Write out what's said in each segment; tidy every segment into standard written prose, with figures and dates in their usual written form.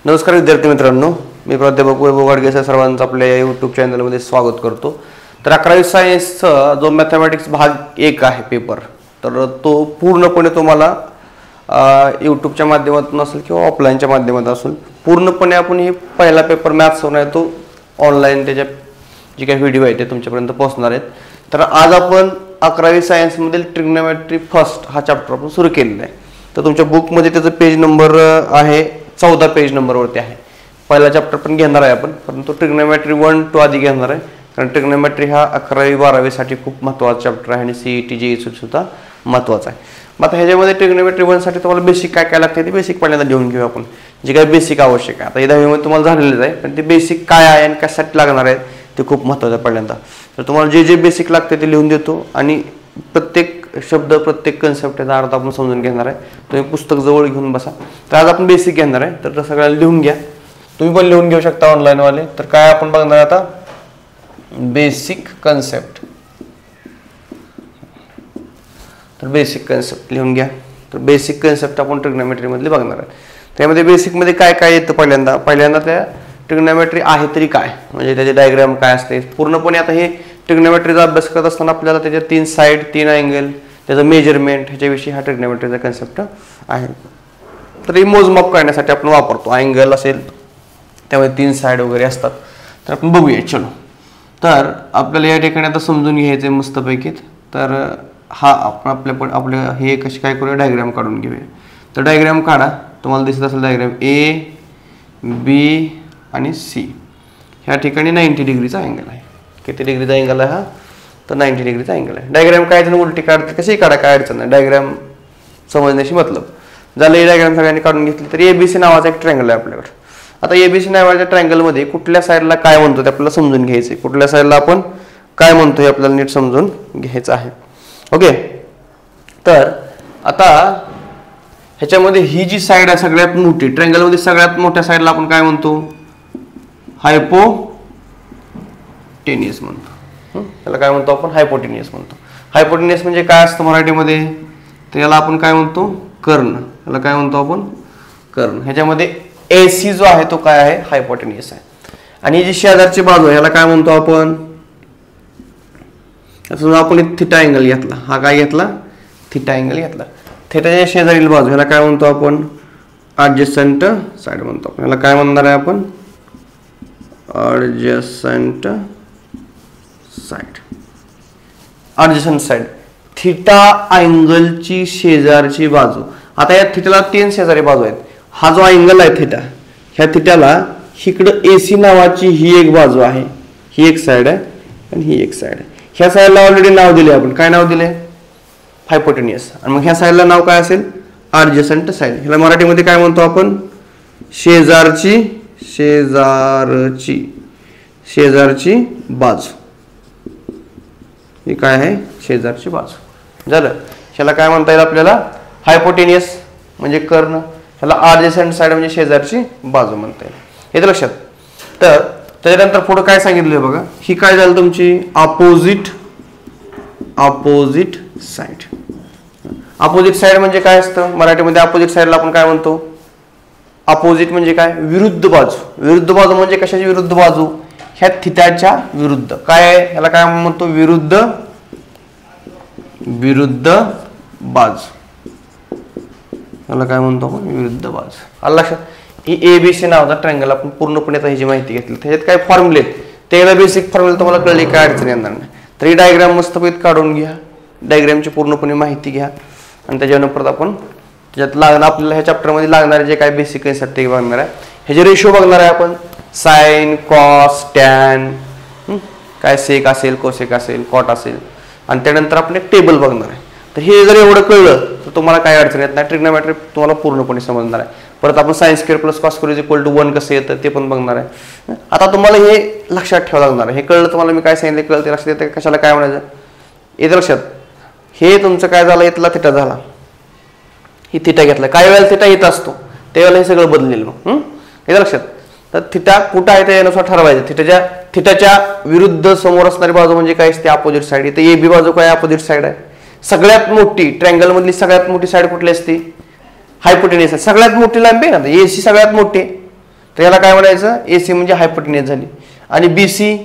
नमस्कार विद्यार्थी मित्रांनो, मी प्राध्यापक वैभव गाडगे सर्वांचं आपल्या यूट्यूब चॅनलमध्ये स्वागत करतो। तर 11वी सायन्सचा जो मॅथमॅटिक्स भाग 1 आहे पेपर, तर तो पूर्णपणे तुम्हाला यूट्यूबच्या माध्यमातून असेल किंवा ऑफलाईनच्या माध्यमातून असेल, पूर्णपणे आपण हे पहिला पेपर मॅथ्स होणार आहे तो ऑनलाईन त्याच्या जे काही व्हिडिओ आहे ते तुमच्यापर्यंत पोहोचणार आहेत। तर आज आपण 11वी सायन्समधील ट्रिग्नोमेट्री फर्स्ट हा चॅप्टर आपण सुरू केलेला आहे। तर तुमच्या बुकमध्ये त्याचा पेज नंबर आहे 14 पेज नंबरवरती आहे। पहिला चॅप्टर पण घेणार आहे आपण, परंतु ट्रिग्नोमेट्री 1 2 आधी घेणार आहे, कारण ट्रिग्नोमेट्री हा 11वी 12वी साठी खूप महत्त्वाचा चॅप्टर आहे आणि सीईटी जेईसी सुद्धा महत्त्वाचा आहे। मग आता ह्याच्यामध्ये ट्रिग्नोमेट्री 1 साठी तुम्हाला बेसिक काय काय लागते ते बेसिक पहिल्यांदा लिहून घेऊ आपण, जे काय बेसिक आवश्यक आहे। आता 10वी मध्ये तुम्हाला झालेलं आहे, पण ते बेसिक काय आहे आणि कशासाठी लागणार आहे ते खूप महत्त्वाचं आहे पहिल्यांदा। तर तुम्हाला जे जे बेसिक लागते ते लिहून देतो आणि प्रत्येक शब्द प्रत्येक कन्सेप्ट याचा अर्थ आपण समजून घेणार आहे। तुम्ही पुस्तक जवळ घेऊन बसा। तर आज आपण बेसिक घेणार आहे, तर सगळ्यांना लिहून घ्या, तुम्ही पण लिहून घेऊ शकता ऑनलाईन वाले। तर काय आपण बघणार आता, बेसिक कन्सेप्ट। तर बेसिक कन्सेप्ट लिहून घ्या। तर बेसिक कन्सेप्ट आपण ट्रिग्नोमेट्री मध्ये बघणार आहे। त्यामध्ये बेसिक मध्ये काय काय येतं पहिल्यांदा त्या ट्रिग्नोमेट्री आहे तरी काय, म्हणजे त्याचे डायग्राम काय असते पूर्णपणे। आता हे ट्रिग्नोमेट्रीचा अभ्यास करत असताना आपल्याला त्याच्या 3 साइड 3 अँगल त्याचं मेजरमेंट ह्याच्याविषयी हा ट्रिग्नोमेट्रीचा कन्सेप्ट आहे। तर हे मोजमाप करण्यासाठी आपण वापरतो, अँगल असेल त्यामध्ये 3 साइड वगैरे असतात। तर आपण बघूया, चलो। तर आपल्याला या ठिकाणी आता समजून घ्यायचं आहे मस्तपैकी। तर हा आपण आपल्या हे कशी काय करूया, डायग्राम काढून घेऊया। तर डायग्राम काढा, तुम्हाला दिसत असेल डायग्राम ए बी आणि सी। ह्या ठिकाणी 90 डिग्रीचा अँगल आहे। किती डिग्रीचा अँगल आहे हा, तर 90 डिग्रीचा अँगल आहे। डायग्राम काय जण उलटी काढते कशी काढा, काय अडचण नाही, डायग्राम समजण्याशी मतलब झालं। हे डायग्राम सगळ्यांनी काढून घेतली। तर एबीसी नावाचा एक ट्रायंगल आहे आपल्याकडे। आता एबीसी नावाच्या ट्रायंगल मध्ये कुठल्या साईडला काय म्हणतो ते आपल्याला समजून घ्यायचं, कुठल्या साईडला आपण काय म्हणतो हे आपल्याला नीट समजून घ्यायचं आहे। ओके, तर आता ह्याच्यामध्ये ही जी साईड आहे सगळ्यात मोठी ट्रायंगल मध्ये, सगळ्यात मोठ्या साईडला आपण काय म्हणतो, हायपोटेनियस म्हणतो। त्याला काय म्हणतो आपण, हायपोटेनियस म्हणतो। हायपोटेनियस म्हणजे काय असतं मराठीमध्ये, त्याला आपण काय म्हणतो, कर्ण। त्याला काय म्हणतो आपण, कर्ण। ह्याच्यामध्ये एसी जो आहे तो काय आहे, हायपोटेनियस आहे। आणि जी शेजारची बाजू आहे याला काय म्हणतो आपण, आपण थीटा अँगल घेतला, हा काय घेतला, थीटा अँगल घेतला। थीटाच्या शेजारील बाजू ह्याला काय म्हणतो आपण, ॲडजसंट साइड म्हणतो आपण। याला काय म्हणणार आहे आपण, ॲडजसंट साइड। ॲडजसंट साइड थीटा अँगलची शेजारची बाजू। आता या थीटाला 3 शेजारी बाजू आहेत। हा जो अँगल आहे थीटा, ह्या थीटाला इकडं एसी नावाची ही एक बाजू आहे, ही एक साइड आहे आणि ही एक साइड आहे। ह्या साइडला ऑलरेडी नाव दिले आपण, काय नाव दिले, हायपोटेनियस। आणि मग ह्या साइडला नाव काय असेल, ॲडजसंट साइड। ह्याला मराठीमध्ये काय म्हणतो आपण, शेजारची बाजू। ही काय आहे, शेजारची बाजू। झालं, ह्याला काय म्हणता येईल आपल्याला, हायपोटेनियस म्हणजे कर्ण, ह्याला ॲडजसंट साइड म्हणजे शेजारची बाजू म्हणता येईल। येतं लक्षात। तर त्याच्यानंतर पुढे काय सांगितलं बघा, ही काय झालं तुमची अपोजिट साइड। अपोजिट साइड म्हणजे काय असतं मराठीमध्ये, अपोजिट साइडला आपण काय म्हणतो, अपोजिट म्हणजे काय, विरुद्ध बाजू। विरुद्ध बाजू म्हणजे कशाची विरुद्ध बाजू, ह्या थीटाच्या विरुद्ध काय आहे, ह्याला काय म्हणतो, विरुद्ध बाजू। ह्याला काय म्हणतो आपण, विरुद्ध बाजू। आलं लक्षात। ही एबीसी नावाचा ट्रायंगल आपण पूर्णपणे ह्याची माहिती घेतली। त्याच्यात काय फॉर्म्युले आहेत ते एकदा बेसिक फॉर्म्युले तुम्हाला कळले, काय अडचण येणार नाही। तर ही डायग्राम मस्तपैकी काढून घ्या, डायग्रामची पूर्णपणे माहिती घ्या आणि त्याच्यानंतर आपण त्याच्यात लागणार आपल्याला ह्या चॅप्टरमध्ये लागणारे जे काय बेसिक कन्सेप्ट ते बघणार आहे। ह्याचे रेशो बघणार आहे आपण, साइन कॉस टॅन, काय सेक असेल, कोसेक असेल, कॉट असेल, आणि त्यानंतर आपण एक टेबल बघणार आहे। तर हे जर एवढं कळलं तर तुम्हाला काय अडचण येत नाही, ट्रिग्नोमेट्री तुम्हाला पूर्णपणे समजणार आहे। परत आपण sine square plus cos square is equal to 1 कसं येतं ते पण बघणार आहे। आता तुम्हाला हे लक्षात ठेवावं लागणार आहे। हे कळलं तुम्हाला, मी काय सांगितलं कळलं ते लक्षात येतं, कशाला काय म्हणायचं येतं लक्षात। हे तुमचं काय झालं, इथला थीटा झाला, ही थीटा घेतला, काही वेळेला थीटा येत असतो त्यावेळेला हे सगळं बदलेलं मग येतं लक्षात। तर थीटा कुठं आहे त्यानुसार ठरवायचं। थीटाच्या विरुद्ध समोर असणारी बाजू म्हणजे काय असते, अपोजिट साइड। इथे ए बी बाजू काय, अपोजिट साइड आहे। सगळ्यात मोठी ट्रायंगल मधली सगळ्यात मोठी साइड कुठली असते, हायपोटेनियस आहे। सगळ्यात मोठी लांबी आहे ना, एसी सगळ्यात मोठी, तर याला काय म्हणायचं, AC म्हणजे हायपोटेनियस झाली. आणि BC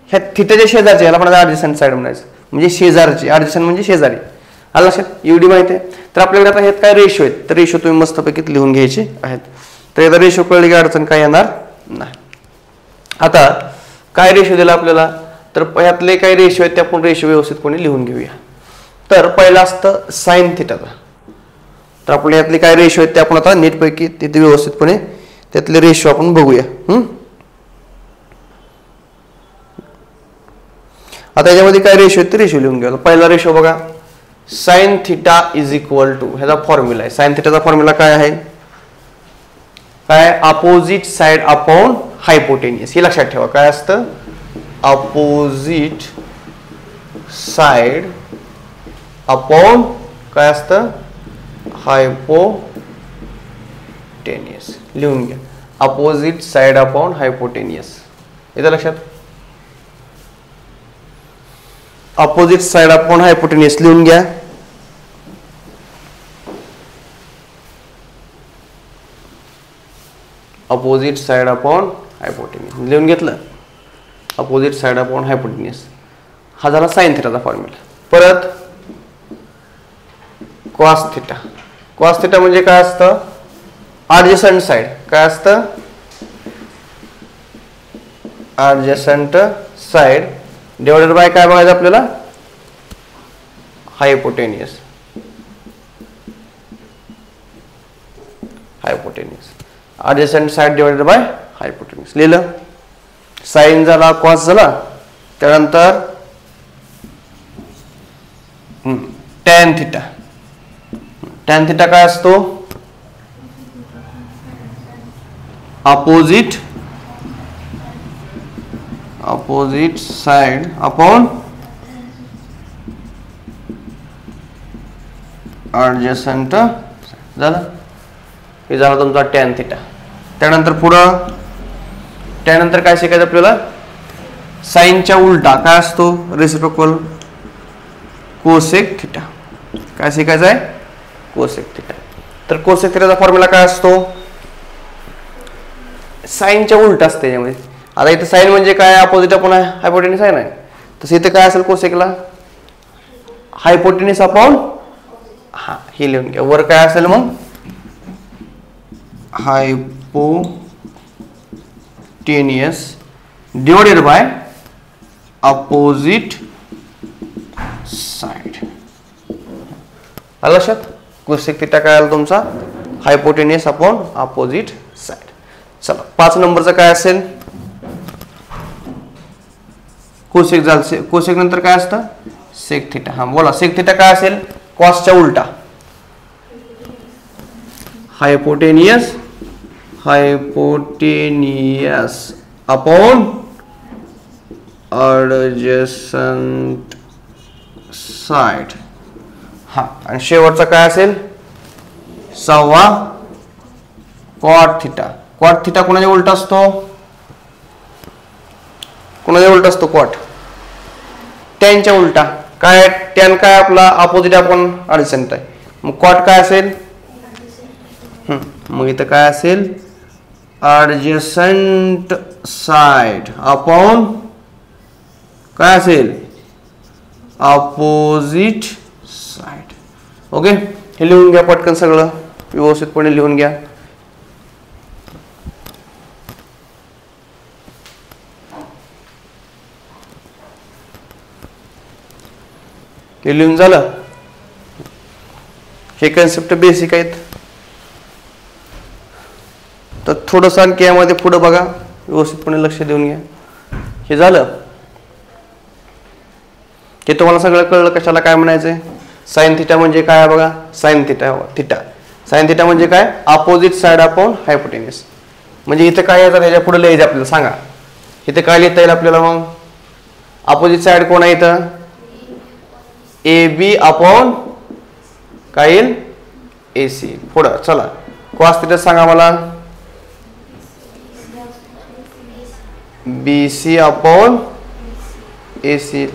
ह्या थिटाच्या शेजारची, याला पण ॲडजसंट साईड म्हणायचं, म्हणजे शेजारची. ॲडजसंट म्हणजे शेजारी. आलं लक्षात, एवढी माहिती आहे. तर आपल्याकडे आता ह्यात काय रेशो आहेत, तर रेशो तुम्ही मस्तपैकी लिहून घ्यायचे आहेत. तर याचा रेशो कळले की अडचण काय येणार नाही. आता काय रेशो दिला आपल्याला, तर ह्यातले काही रेशो आहेत ते आपण रेशो व्यवस्थितपणे लिहून घेऊया. तर पहिला असतं साइन थिटाचा. तर आपल्या यातले काय रेशो आहेत ते आपण आता नीटपैकी तिथे व्यवस्थितपणे त्यातले रेशो आपण बघूया. आता याच्यामध्ये काय रेशो आहेत ते रेशो लिहून घ्या. पहिला रेशो बघा, sine theta is equal to, ह्याचा फॉर्म्युला आहे. साइन थिटाचा फॉर्म्युला काय आहे, काय, अपोजिट साइड अपॉन हायपोटेनियस. हे लक्षात ठेवा, काय असतं, अपोजिट साइड अपॉन काय असतं, हायपोटेनियस. लिहून घ्या, अपोजिट साइड अपॉन हायपोटेनियस. येतं लक्षात, अपोजिट साइड अपॉन हायपोटेनियस लिहून घ्या. अपोजिट साइड अपॉन हायपोटेनियस लिहून घेतलं. अपोजिट साइड अपॉन हायपोटेनियस हा झाला साइन थिटाचा फॉर्म्युला. परत कॉस थिटा. कॉस थिटा म्हणजे काय असतं, ॲडजसंट साइड. काय असतं, ॲडजसंट साइड डिवाइडेड बाय काय बघायचं आपल्याला, hypotenuse. Hypotenuse adjacent side divided by hypotenuse लिहिलं. साइन झाला, कॉस झाला, त्यानंतर टॅन थिटा. टॅन थिटा काय असतो, अपोजिट साइड अपॉन ॲडजसंट. झालं, हे झाला तुमचा टॅन थिटा. त्यानंतर पुढं त्यानंतर काय शिकायचं आपल्याला, साइनच्या उलटा काय असतो, रेसिप्रोकल कोसेक थिटा. काय शिकायचं आहे, कोसेक थिटा. तर कोसेक थिटाचा फॉर्म्युला काय असतो, साइनच्या उलट असते यामध्ये. आता इथे साइन म्हणजे काय, अपोजिट अपॉन हायपोटेनियस आहे ना, तसं इथे काय असेल कोसेकला, हायपोटेनियस अपॉन, हा हे लिहून घ्या. वर काय असेल मग, hypotenuse divided by opposite side. आलं लक्षात, कोसेक थिटा काय आला तुमचा, हायपोटेनियस अपॉन अपोजिट साइड. चला 5 नंबरचं काय असेल, कोसेक झालं. कोसेक नंतर काय असतं, सेक थिटा. हा बोला, सेक थिटा काय असेल, कॉसच्या उलटा, हायपोटेनियस अपॉन ॲडजसंट साइड. हा, आणि शेवटचा काय असेल, 6 कॉट थिटा. कॉट थिटा कोणाच्या उलटा असतो, कोणाच्या उलटा असतो, कॉट टॅनच्या उलटा. काय, टॅन काय आपला अपोजिट अपॉन ॲडजसंट आहे, मग कॉट काय असेल, मग इथं काय असेल, ॲडजसंट साइड अपॉन काय असेल, अपोजिट साइड. ओके, हे लिहून घ्या पटकन, सगळं व्यवस्थितपणे लिहून घ्या. हे लिहून झालं. हे कन्सेप्ट बेसिक आहेत. तर थोडंसं आणखी यामध्ये पुढे बघा, व्यवस्थितपणे लक्ष देऊन घ्या. हे झालं, हे तुम्हाला सगळं कळलं कशाला काय म्हणायचंय. साइन थिटा म्हणजे काय बघा, साइन थिटा साइन थिटा म्हणजे काय, अपोजिट साइड अपॉन हायपोटेनियस. म्हणजे इथं काय येतं, ह्याच्या पुढे लिहायचं आपल्याला, सांगा इथे काय लिहिता येईल आपल्याला. मग अपोजिट साइड कोण आहे इथं, AB अपॉन काय येईल, AC. पुढं चला, कॉस थिटा सांगा मला, BC अपॉन AC.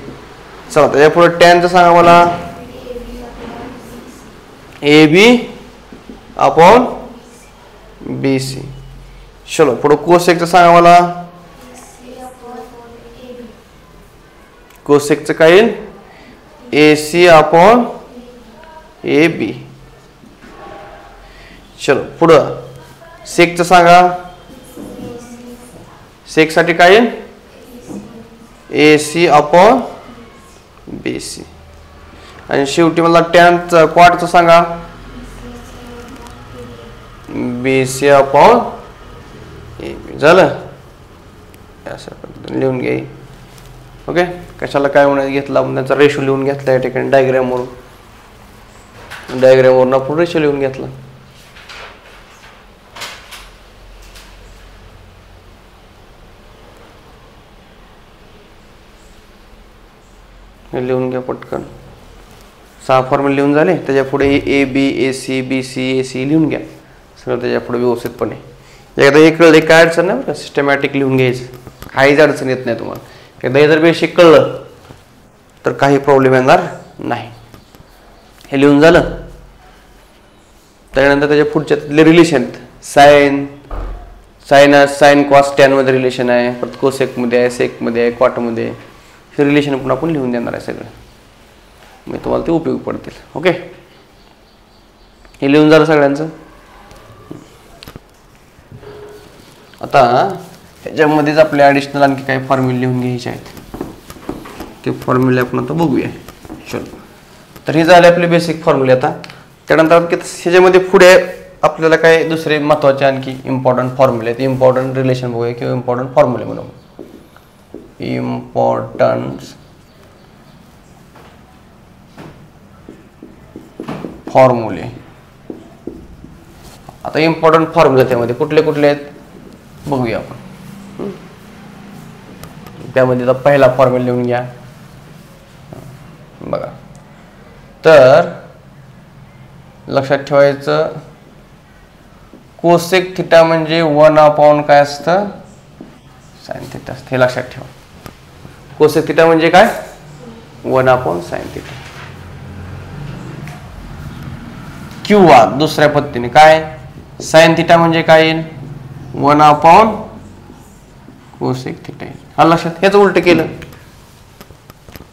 चला त्याच्या पुढे टॅनचं सांगा मला, AB अपॉन BC. चलो पुढे कोसेकचं सांगा मला. कोसेकचं काय येईल? AC upon AB. चलो पुढं सेकचं सांगा. सेक साठी काय येईल? AC upon BC. आणि शेवटी मला टॅनचं क्वाडचं सांगा. BC upon AB. झालं? अशा पद्धतीने लिहून घ्या. ओके, कशाला काय म्हणून घेतला आपण त्याचा रेशो लिहून घेतला या ठिकाणी डायग्रामवरून. डायग्रामवरून आपण रेशो लिहून घेतला. लिहून घ्या पटकन. 6 फॉर्म्युले लिहून झाले. त्याच्या पुढे AB AC BC AC लिहून घ्या सगळं त्याच्या पुढे व्यवस्थितपणे. एकदा हे कळलं काय अडचण नाही बरं, सिस्टमॅटिक लिहून घ्यायचं, काहीच अडचण येत नाही तुम्हाला. एकदा हे जर बेसिक कळलं तर काही प्रॉब्लेम येणार नाही. हे लिहून झालं. त्यानंतर त्याच्या पुढच्या relation sine sinus sine cos tan मध्ये रिलेशन आहे, परत कोसेक मध्ये आहे, सेक मध्ये आहे, क्वाट मध्ये. हे रिलेशन पण आपण लिहून देणार आहे सगळं. मग तुम्हाला ते उपयोग पडतील. ओके, हे लिहून झालं सगळ्यांचं. आता ह्याच्यामध्येच आपले ॲडिशनल आणखी काही फॉर्म्युले लिहून घ्यायचे आहेत. ते फॉर्म्युले आपण आता बघूया. चलो, तर हे झाले आपले बेसिक फॉर्म्युले. आता त्यानंतर ह्याच्यामध्ये पुढे आपल्याला काय दुसरे महत्त्वाचे आणखी इम्पॉर्टंट फॉर्म्युले आहेत. इम्पॉर्टंट रिलेशन बघूया किंवा इम्पॉर्टंट फॉर्म्युले म्हणून. इम्पॉर्टंट फॉर्म्युले. आता इम्पॉर्टंट फॉर्म्युले त्यामध्ये कुठले कुठले आहेत बघूया आपण. त्यामध्ये पहिला फॉर्म्युला लिहून घ्या बघा. तर लक्षात ठेवायचं कोसेक थिटा म्हणजे 1/, काय असतं? साइन थिटा असतं. हे लक्षात ठेवा. कोसेक थिटा म्हणजे काय? 1/, साइन थिटा. किंवा दुसऱ्या पद्धतीने काय? साइन थिटा म्हणजे काय येईल? 1/, कोसेक थिटा. हा लक्षात. हेच उलट केलं.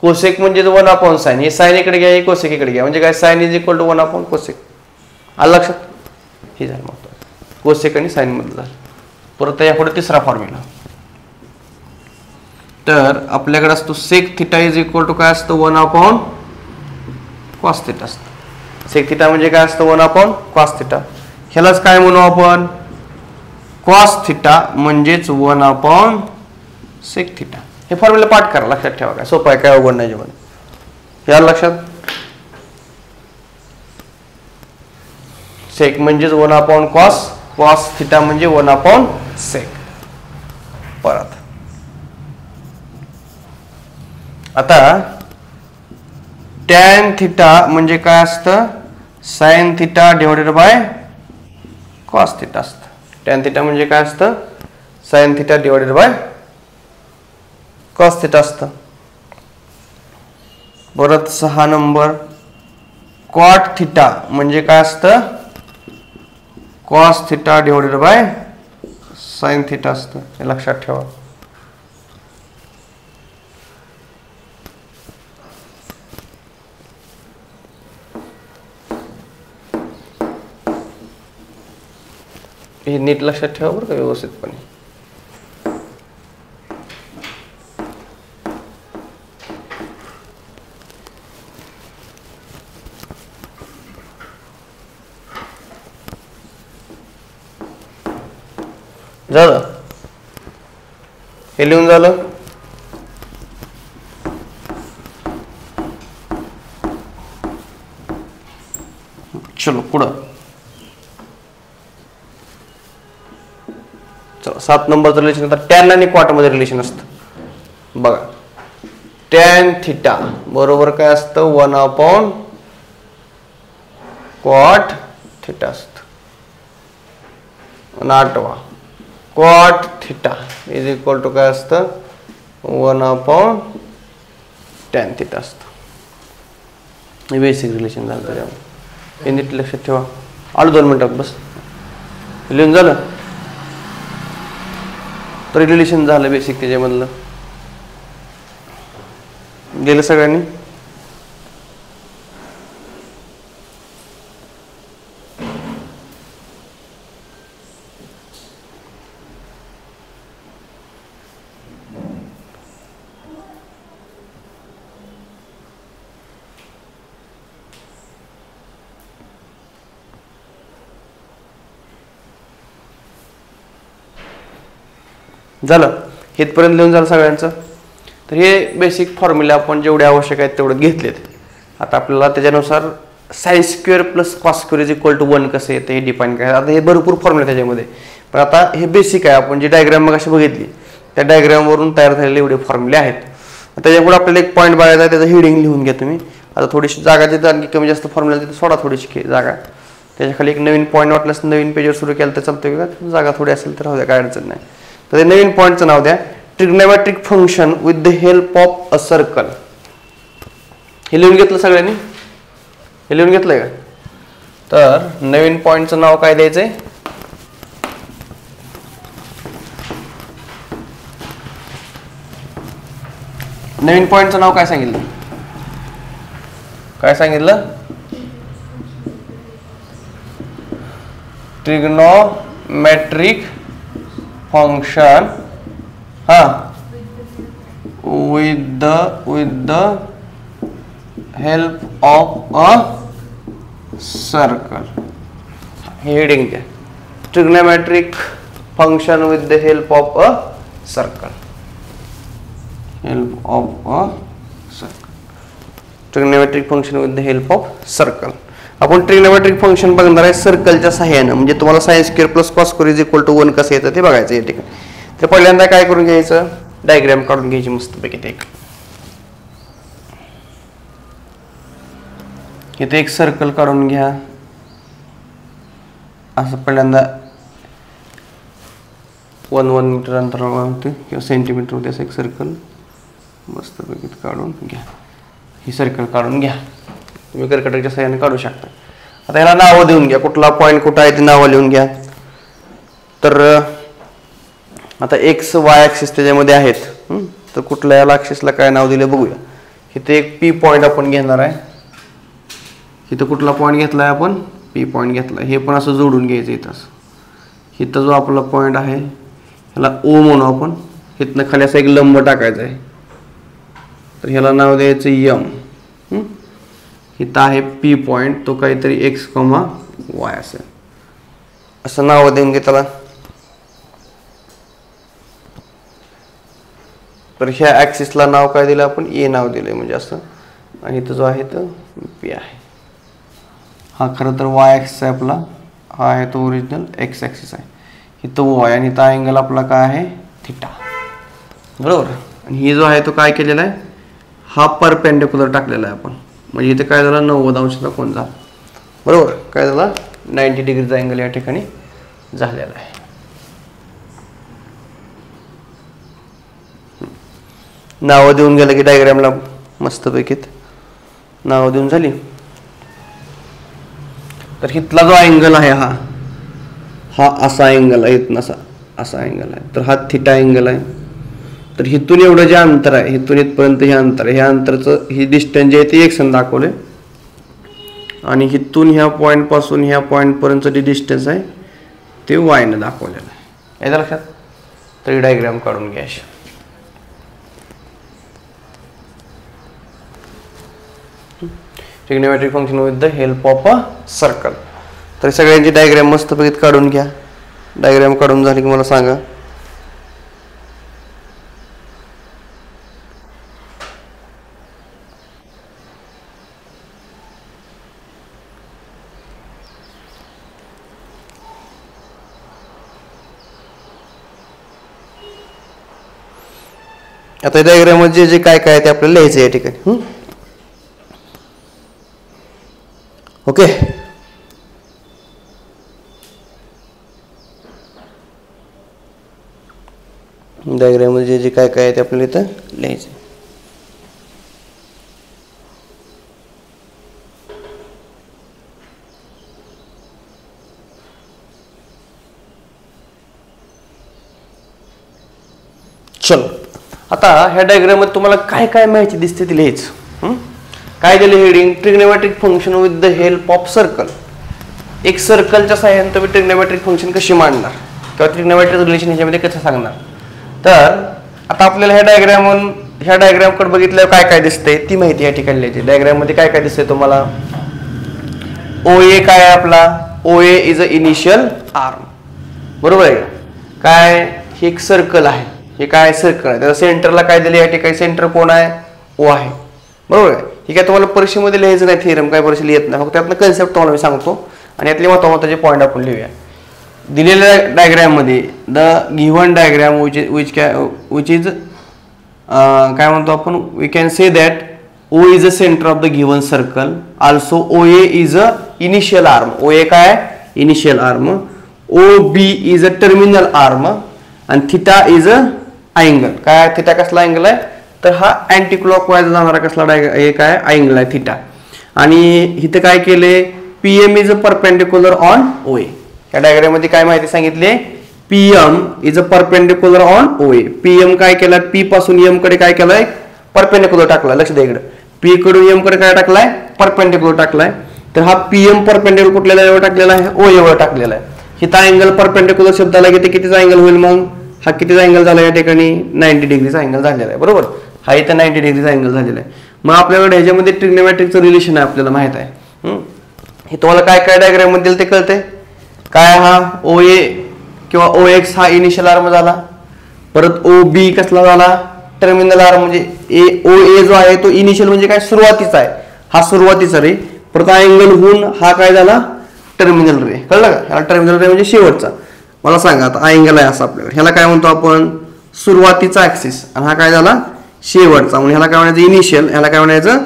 कोसेक म्हणजे 1/, साइन. हे साइन इकडे घ्या, हे कोसेक इकडे घ्या. म्हणजे काय? Sine is equal to 1/, cosec. हा लक्षात. हे झालं महत्वाचं. कोसेक आणि साइन मधलं झालं. परत यापुढे तिसरा फॉर्म्युला. तर आपल्याकडे असतो sec theta is equal to काय असतं? 1/, कॉस थिटा असतं. सेक थिटा म्हणजे काय असतं? 1/, कॉस थिटा. ह्यालाच काय म्हणू आपण? कॉस थिटा म्हणजेच 1/, सेक थिटा. हे फॉर्म्युला पाठ करा, लक्षात ठेवा. काय सोपं आहे, काय अवघड नाही जेवण. या लक्षात. सेक म्हणजेच 1/, कॉस. कॉस थिटा म्हणजे 1/, सेक. परत आता टॅन थिटा म्हणजे काय असतं? Sine theta divided by cos theta असतं. टॅन थिटा म्हणजे काय असतं? Sine theta divided by cos theta असतं. परत 6 नंबर कॉट थिटा म्हणजे काय असतं? Cos theta divided by sine theta असतं. हे लक्षात ठेवा. हे नीट लक्षात ठेवा बरं का, व्यवस्थितपणे. झालं. हे लिहून झालं. चलो पुढं. 7 नंबरचं रिलेशन. आता टॅन आणि क्वाट मध्ये रिलेशन असतं बघा. टॅन थिटा बरोबर काय असतं? 1/, क्वाट थिटा असतं. 8वा क्वाट थिटा इज इक्वल टू काय असतं? 1/, टॅन थिटा असतं. हे बेसिक रिलेशन झालं. त्याच्यामुळे हे नीट लक्षात ठेवा. आलो 2 मिनिटात बस. लिहून झालं. तर रिलेशन झालं बेसिक त्याच्यामधलं. गेलं सगळ्यांनी. झालं. इथपर्यंत लिहून झालं सगळ्यांचं. तर हे बेसिक फॉर्म्युला आपण जेवढे आवश्यक आहेत तेवढे घेतलेत. आता आपल्याला त्याच्यानुसार sine square plus cos square is equal to 1 कसं येतं हे डिफाईन करायचं. आता हे भरपूर फॉर्म्युला त्याच्यामध्ये, पण आता हे बेसिक आहे. आपण जी डायग्राम मग अशी बघितली त्या डायग्रामवरून तयार झालेले एवढे फॉर्म्युले आहेत. त्याच्यापुढे आपल्याला एक पॉईंट बघायचा आहे, त्याचं हेडिंग लिहून घ्या तुम्ही. आता थोडीशी जागा तिथं आणखी कमी जास्त फॉर्म्युला तिथं सोडा थोडीशी जागा. त्याच्या खाली एक नवीन पॉईंट वाटल्यास नवीन पेजवर सुरू केलं तर चालतं का, जागा थोडी असेल तर राहू द्या, काय अडचण नाही. तर नवीन पॉईंटचं नाव द्या trigonometric function with the help of a circle. हे लिहून घेतलं सगळ्यांनी? हे लिहून घेतलंय का? तर नवीन पॉईंटचं नाव काय द्यायचंय? नवीन पॉईंटचं नाव काय सांगितलं? काय सांगितलं? Trigonometric function with the help of a circle. Heading द्या trigonometric function with the help of a circle. help of a circle. Trigonometric function with the help of circle. आपण ट्रिग्नोमेट्रिक फंक्शन बघणार आहे सर्कलच्या सहाय्याने. म्हणजे तुम्हाला sine square plus cos square is equal to 1 कसं येतं ते बघायचं या ठिकाणी. तर पहिल्यांदा काय करून घ्यायचं, डायग्राम काढून घ्यायची मस्तपैकी. ते इथे एक सर्कल काढून घ्या. असं पहिल्यांदा 1 मीटर अंतरावर किंवा सेंटीमीटर होते असं एक सर्कल मस्तपैकी काढून घ्या. ही सर्कल काढून घ्या. तुम्ही कर्कटकच्या सहाय्याने काढू शकता. आता याला नावं देऊन घ्या. कुठला पॉईंट कुठं आहे ते नावं लिहून घ्या. तर आता एक्स वाय ॲक्सिस त्याच्यामध्ये आहेत. तर कुठल्या याला ॲक्सिसला काय नाव दिलं बघूया. इथे एक पी पॉईंट आपण घेणार आहे. इथं कुठला पॉईंट घेतलाय आपण? पी पॉईंट घेतलाय. हे पण असं जोडून घ्यायचं इथं. इथं जो आपला पॉईंट आहे ह्याला ओ म्हणू आपण. इथनं खाली असा एक लंब टाकायचा आहे. तर ह्याला नाव द्यायचं यम. इथं आहे पी पॉईंट, तो काहीतरी एक्स कॉमा वाय असेल. असं नाव देऊन घे त्याला. तर ह्या ॲक्सिसला नाव काय दिलं आपण? ए नाव दिलंय म्हणजे असं. आणि इथं जो आहे तो पी आहे. हा खरं तर वाय ॲक्सिस आहे आपला. हा आहे तो ओरिजिनल एक्स ॲक्सिस आहे. इथं वाय आणि इथं अँगल आपला काय आहे? थिटा. बरोबर. आणि ही जो आहे तो काय केलेला आहे? हा परपेंडिक्युलर टाकलेला आहे आपण. म्हणजे इथे काय झाला? 90 अंशाचा कोन झाला. बरोबर. काय झाला? 90 डिग्रीचा अँगल या ठिकाणी झालेला आहे. नावं देऊन गेलं की डायग्रामला मस्तपैकी नावं देऊन झाली. तर इथला जो अँगल आहे हा असा अँगल आहे. इथनं असा अँगल आहे. तर हा थिटा अँगल आहे. तर इथून एवढं जे अंतर आहे, इथून इथपर्यंत हे अंतर आहे, ह्या अंतरचं ही डिस्टन्स जे आहे ते एक्स दाखवले. आणि इथून ह्या पॉईंट पासून ह्या पॉईंट पर्यंतचं जे डिस्टन्स आहे ते वायनं दाखवलेलं आहे. याच्या लक्षात. तरी डायग्राम काढून घ्यायची. Trigonometric function with the help of a circle. तर सगळ्यांची डायग्राम मस्तपैकी काढून घ्या. डायग्राम काढून झाली की मला सांगा. आता डायग्राम मध्ये जे काय काय ते आपल्याला लिहायचं या ठिकाणी. ओके. डायग्राम मध्ये जे काय काय आहे ते आपल्याला इथं लिहायचं. चलो आता ह्या डायग्राम मध्ये तुम्हाला काय काय माहिती दिसते ती लिहायच. काय दिले heading, trigonometric function with the help of circle. एक सर्कलच्या सहाय्याने तुम्ही ट्रिग्नोमेट्रिक फंक्शन कशी मांडणार किंवा ट्रिग्नोमेट्रिक रिलेशन ह्याच्यामध्ये कसं सांगणार. तर आता आपल्याला ह्या डायग्रामकडे बघितल्यावर काय काय दिसतंय ती माहिती या ठिकाणी लिहायची. डायग्राम मध्ये काय काय दिसतंय तुम्हाला. OA काय आहे आपला, OA is a initial arm. बरोबर आहे. काय हे एक सर्कल आहे, हे काय सर्कल आहे, त्याच्या सेंटरला काय दिले या ठिकाणी, सेंटर कोण आहे, O आहे. बरोबर आहे. हे काय तुम्हाला परीक्षेमध्ये लिहायचं नाही, थेरम काय परीक्षेला येत नाही, फक्त त्यातनं कन्सेप्ट तुम्हाला मी सांगतो आणि यातले महत्त्वाचे पॉईंट आपण लिहूया. दिलेल्या डायग्राम मध्ये the given diagram which is काय म्हणतो आपण, we can say that O is a centre of the given circle. Also OA is a initial arm. OA काय, initial arm. OB is a terminal arm आणि theta is a angle. काय theta कसला angle आहे, तर हा anti clockwise जाणारा कसला हे काय अँगल आहे थिटा. आणि इथे काय केले, PM is a perpendicular on OA. या डायग्राम मध्ये काय माहिती सांगितली, PM is a perpendicular on OA. PM काय केला, P पासून M कडे काय केलाय, परपेंडिक्युलर टाकलाय. लक्ष द्या इकडे, P कडून M कडे काय टाकलाय, परपेंडिक्युलर टाकलाय. तर हा PM परपेंडिक्युलर कुठल्या लेवलवर टाकलेला आहे, OA वर टाकलेला आहे. हिता अँगल परपेंडिक्युलर शब्दाला किती कितीचा अँगल होईल, मग हा कितीचा अँगल झाला या ठिकाणी, 90 डिग्रीचा अँगल झालेला आहे. बरोबर, हा इथं 90 डिग्रीचा अँगल झालेला आहे. मग आपल्याकडे ह्याच्यामध्ये ट्रिग्नोमेट्रिकचं रिलेशन आहे आपल्याला माहित आहे. हे तुम्हाला काय काय डायग्राम मध्ये ते कळते. काय हा OA किंवा OX हा इनिशियल आर्म झाला. परत OB कसला झाला, टर्मिनल आर्म. म्हणजे OA जो आहे तो इनिशियल म्हणजे काय, सुरुवातीचा आहे, हा सुरुवातीचा रे. परत अँगल होऊन हा काय झाला, टर्मिनल रे. कळलं का, ह्याला टर्मिनल रे म्हणजे शेवटचा. मला सांगा आता अँगल आहे असा आपल्याकडे, ह्याला काय म्हणतो आपण, सुरुवातीचा ऍक्सिस. आणि हा काय झाला, शेवटचा. म्हणजे ह्याला काय म्हणायचं, इनिशियल. ह्याला काय म्हणायचं,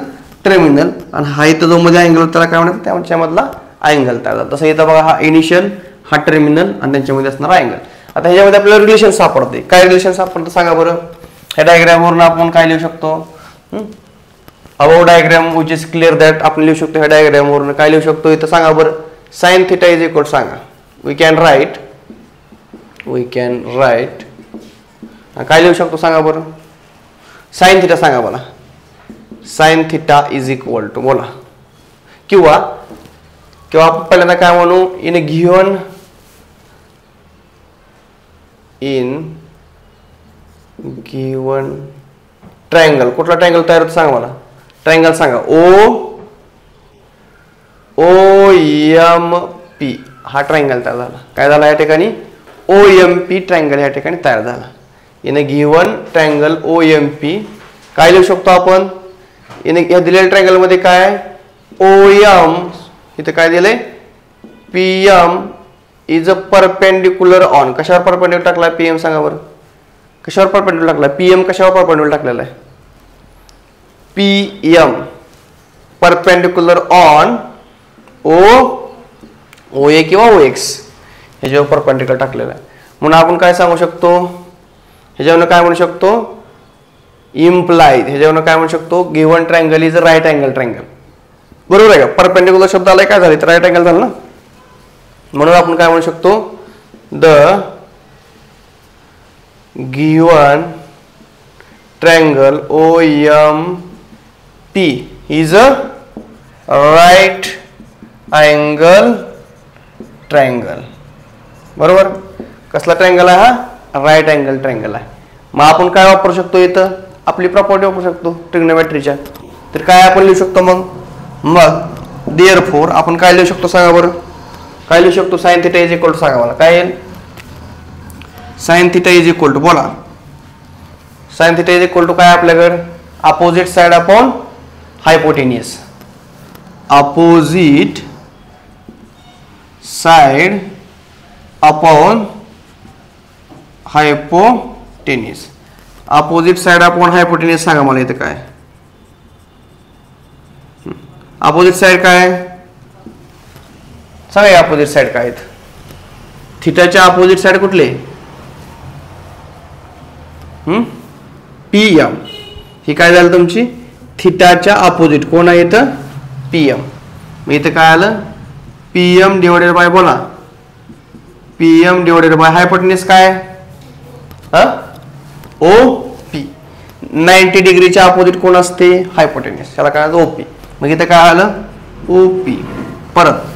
टर्मिनल. आणि हा इथं जो मध्ये अँगल त्याला काय म्हणायचं, त्याच्यामधला अँगल तयार झाला. तसं इथं बघा, हा इनिशियल, हा टर्मिनल आणि त्यांच्यामध्ये असणारा अँगल. आता ह्याच्यामध्ये आपल्याला रिलेशन सापडते. काय रिलेशन सापडतं सांगा बरं. ह्या डायग्राम वरून आपण काय लिहू शकतो, about diagram which is clear that आपण लिहू शकतो. ह्या डायग्राम वरून काय लिहू शकतो इथं सांगा बरं. साइन थिटा इज इक्वल, सांगा, वी कॅन राईट काय लिहू शकतो सांगा बरं. साइन थिटा सांगा मला. Sine theta is equal to, बोला. किंवा आपण पहिल्यांदा काय म्हणू, इन गिव्हन ट्रायंगल. कुठला ट्रायंगल तयार होतो सांगा मला. ट्रायंगल सांगा, OMP हा ट्रायंगल तयार झाला. काय झाला या ठिकाणी, OMP ट्रायंगल या ठिकाणी तयार झाला. इन गिव्हन ट्रायंगल OMP काय लिहू शकतो आपण. या दिलेल्या ट्रायंगल मध्ये काय, OM इथे काय दिलंय, PM is a perpendicular on. कशावर परपेंडिक्युलर टाकलाय, PM सांगा बरं. कशावर परपेंडिक्युलर टाकलाय, PM कशावर परपेंडिक्युलर टाकलेला आहे, PM परपेंडिक्युलर ऑन OA किंवा OX ह्याच्यावर परपेंडिक्युलर टाकलेला आहे. म्हणून आपण काय सांगू शकतो, ह्याच्यावर काय म्हणू शकतो, इम्प्लाइड. ह्याच्यावर काय म्हणू शकतो, given triangle is a right angle triangle. बरोबर आहे का, परपेंडिक्युलर शब्द आलाय काय झाले, तर राईट अँगल झालं ना. म्हणून आपण काय म्हणू शकतो, the given triangle OMP is a right angle triangle. बरोबर, कसला ट्रायंगल आहे हा, राईट अँगल ट्रायंगल आहे. मग आपण काय वापरू शकतो इथं, आपली प्रॉपर्टी वापरू शकतो ट्रिग्नोमेट्रीच्या. तर काय आपण लिहू शकतो मग देअरफॉर आपण काय लिहू शकतो सांगा बरं. काय लिहू शकतो, sine theta is equal to, सांगा मला काय येईल, sine theta is equal to, बोला. Sine theta is equal to काय आपल्याकडे, opposite side upon hypotenuse. Opposite side upon hypotenuse. Opposite side upon hypotenuse सांगा मला इथे काय, अपोजिट साइड काय सांगा. अपोजिट साइड काय, थिटाच्या अपोजिट साइड कुठले, PM. ही काय झालं तुमची, थिटाच्या अपोजिट कोण आहे इथं, PM. मग इथं काय आलं, PM डिवाइडेड बाय, बोला, PM डिवाइडेड बाय हायपोटेनियस काय, OP. 90 डिग्रीच्या अपोजिट कोण असते? हायपोटेन्यूस. त्याला काय OP. मग इथे काय आलं? OP. परत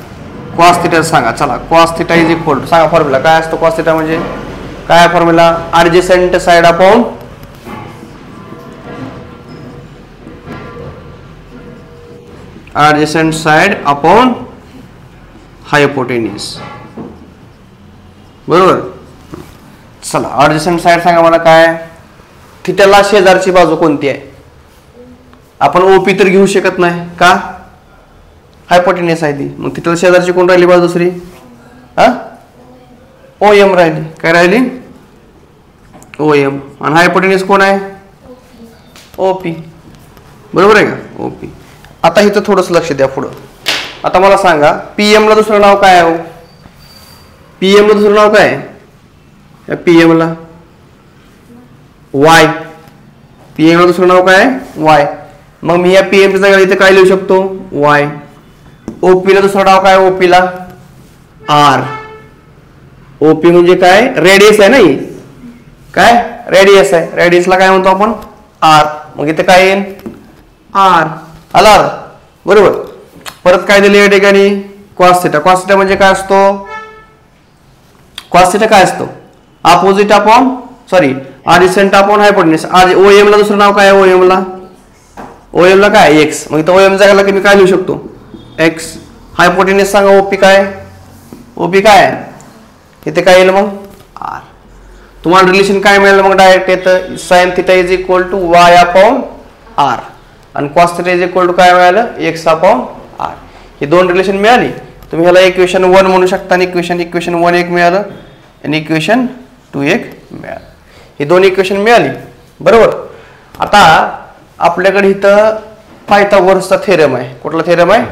cos θ सांगा. चला cos θ इज इक्वल टू सांगा फॉर्म्युला काय असतो cos θ म्हणजे काय formula? Adjacent side upon adjacent side upon hypotenuse. बरोबर. चला ॲडजसंट साइड सांगा मला काय? थिटाला शेजारची बाजू कोणती आहे? आपण OP तर घेऊ शकत नाही का? हायपोटेन्यूस आहे ती. मग थिटाला शेजारची कोण राहिली बाजू दुसरी? OM राहिली. काय राहिली? OM. आणि हायपोटेन्यूस कोण आहे? OP. बरोबर आहे का? OP. आता इथं थोडंसं लक्ष द्या पुढं. आता मला सांगा PM ला दुसरं नाव काय आहे? PM ला दुसरं नाव काय आहे? PM ला Y. PM ला दुसरं नाव काय आहे? Y. मग मी या PM च्या जागी इथे काय लिहू शकतो? Y. OP ला दुसरं नाव काय? OP ला R. OP म्हणजे काय? रेडियस आहे ना ही. काय? रेडियस आहे. रेडियसला काय म्हणतो आपण? R. मग इथे काय येईल? R. आला. बरोबर. परत काय दिले या ठिकाणी? cos θ. cos θ म्हणजे काय असतो? cos θ काय असतो? Opposite upon sorry adjacent upon hypotenuse. OM ला दुसरं नाव काय आहे? OM ला काय? X. मग इथं OM जागेला की मी काय लिहू शकतो? X. हायपोटेन्यूस सांगा OP काय? OP काय? इथे काय येईल मग? R. तुम्हाला रिलेशन काय मिळालं मग डायरेक्ट येतं sin θ is equal to Y upon R. आणि cos θ इज इक्वल टू काय मिळालं? X upon R. ही दोन रिलेशन मिळाली. तुम्ही ह्याला इक्वेशन 1 म्हणू शकता आणि इक्वेशन 1 एक मिळालं आणि इक्वेशन 2 एक मिळालं. ही दोन इक्वेशन मिळाली. बरोबर. आता आपल्याकडे इथं पायथागोरसचा थेरम आहे. कुठला थेरम आहे?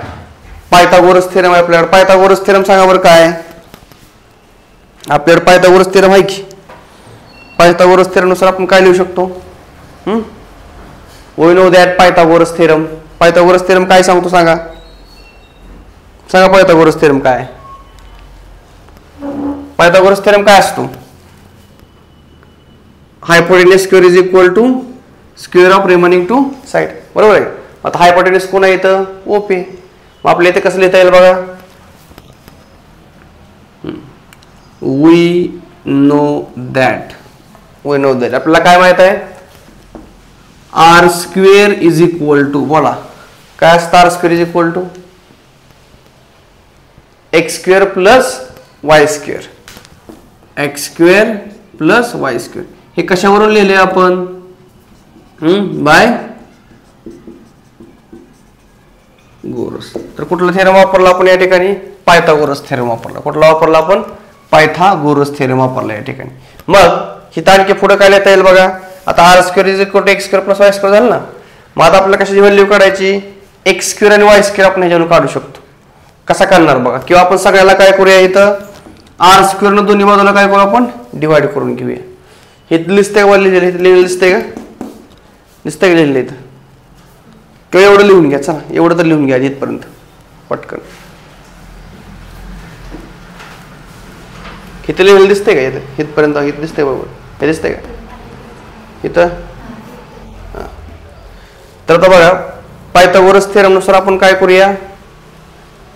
पायथागोरस थेरम आहे आपल्याकडे. पायथागोरस थेरम सांगा बरं काय? आपल्याकडे पायथागोरस थेरम आहे की? पायथागोरस थेरमनुसार आपण काय लिहू शकतो? We know that Pythagoras theorem. Pythagoras theorem काय सांगतो सांगा? सांगा Pythagoras theorem काय? Pythagoras theorem काय असतो? Hypotenuse square is equal to square of remaining two side. बरोबर आहे. आता हायपोटेन्यूस कोण आहे इथं? OP. मग आपल्या इथे कसं लिहिता येईल बघा? We know that. आपल्याला काय माहित आहे? R square is equal to बोला काय असतं? R square is equal to x square plus Y square. X square plus Y square. हे कशावरून लिहिले आपण? बाय गोरस. तर कुठला थेरम वापरला आपण या ठिकाणी? पायथागोरस थेरम वापरला. कुठला वापरला आपण? पायथागोरस थेरम वापरला या ठिकाणी. मग हिथं आणखी पुढे काय लिहिता येईल बघा? आता R square is equal to x square plus Y square झालं ना. मग आता आपल्याला कशाची व्हॅल्यू काढायची? एक्स स्क्वेअर आणि वाय स्क्वेअर आपण ह्याच्यावरून काढू शकतो. कसा करणार बघा? किंवा आपण सगळ्याला काय करूया इथं? R स्क्वेअर न दोन्ही बाजूला काय करू आपण? डिवाइड करून घेऊया. हे लिहिते का? लिहिलेलं दिसतंय का? दिसतंय का लिहिलेलं इथं? किंवा एवढं लिहून घ्या. चला एवढं तर लिहून घ्या इथपर्यंत पटकन. इथं लिहिलेलं दिसतंय का? इथं इथपर्यंत इथं दिसतंय बरोबर? हे दिसतंय का इथं? तर आता बघा पायथागोरस थेरम नुसार आपण काय करूया?